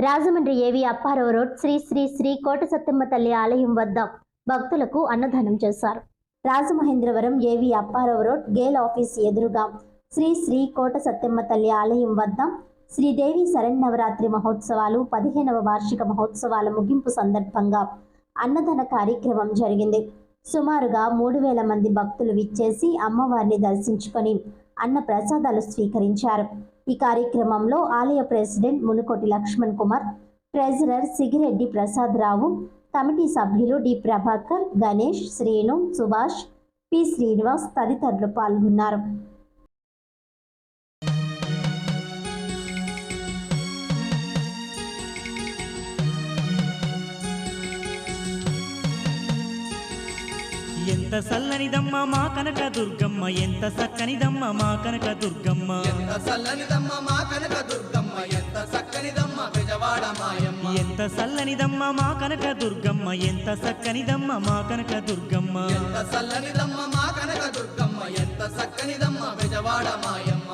రాజమండ్రి ఏవి అప్పారావు రోడ్ శ్రీ శ్రీ శ్రీ కోట సత్తెమ్మ తల్లి ఆలయం వద్ద భక్తులకు అన్నదానం చేశారు. రాజమహేంద్రవరం ఏవి అప్పారావు రోడ్ గేల్ ఆఫీస్ ఎదురుగా శ్రీ శ్రీ కోట సత్తెమ్మ తల్లి ఆలయం వద్ద శ్రీదేవి శరన్నవరాత్రి మహోత్సవాలు 15వ వార్షిక మహోత్సవాల ముగింపు సందర్భంగా అన్నదాన కార్యక్రమం జరిగింది. సుమారుగా 3000 మంది భక్తులు విచ్చేసి అమ్మవారిని దర్శించుకొని అన్న ప్రసాదాలు స్వీకరించారు. ఈ కార్యక్రమంలో ఆలయ ప్రెసిడెంట్ మునుకోటి లక్ష్మణ్ కుమార్, ట్రెజరర్ సిగిరెడ్డి ప్రసాద్ రావు, కమిటీ సభ్యులు డి ప్రభాకర్, గణేష్, శ్రీను, సుభాష్, పి శ్రీనివాస్ తదితరులు పాల్గొన్నారు. ఎంత సల్లనిదమ్మ మా కనక దుర్గమ్మ, ఎంత సక్కనిదమ్మ మా కనక దుర్గమ్మ, ఎంత సల్లనిదమ్మ మా కనక దుర్గమ్మ, ఎంత సక్కనిదమ్మ బెజవాడ మాయమ్మ. ఎంత సల్లనిదమ్మ మా కనక దుర్గమ్మ, ఎంత సక్కనిదమ్మ మా కనక దుర్గమ్మ, ఎంత సల్లనిదమ్మ మా కనక దుర్గమ్మ, ఎంత సక్కనిదమ్మ బెజవాడ మాయమ్మ.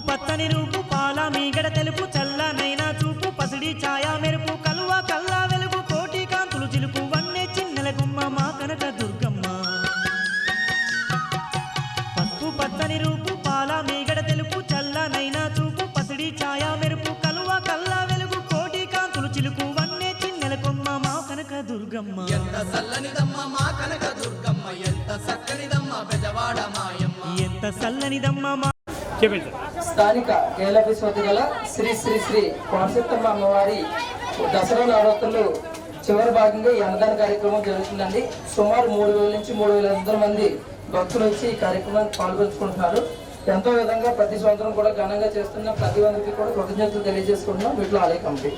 పచ్చని రూపు పాల మీగడ తెలుపు చల్లనైనా చూపు పసిడి ఛాయా మెరుపు కలువ కల్లా వెలుగు కోటి కాంతులు చిలుపు వన్నే చిన్నెల గుమ్మ మా కనక దుర్గమ్మ. పసుపు పచ్చని రూపు పాల మీగడ తెలుపు చల్లనైనా చూపు పసిడి ఛాయా మెరుపు కలువ కల్లా వెలుగు కోటి కాంతులు చిలుపు వన్నే చిన్నెల గుమ్మ మా కనక దుర్గమ్మ. ఎంత సల్లనిదమ్మ మా కనక దుర్గమ్మ, ఎంత సక్కనిదమ్మ బెజవాడ మాయమ్మ. ఎంత సల్లనిదమ్మ మా స్థానిక కేలఫీస్ వద్ద గల శ్రీ శ్రీ శ్రీ కోటసత్తమ్మ అమ్మవారి దసరా నవరాత్రులు చివరి భాగంగా ఈ అన్నదాన కార్యక్రమం జరుగుతుందండి. సుమారు 3000 నుంచి 3500 మంది భక్తులు వచ్చి ఈ కార్యక్రమానికి పాల్గొంటున్నారు. ఎంతో విధంగా ప్రతి సంవత్సరం కూడా ఘనంగా చేస్తున్న ప్రతి ఒక్కరికి కూడా కృతజ్ఞతలు తెలియజేసుకుంటున్నాం. వీటిలో ఆలయ కమిటీ.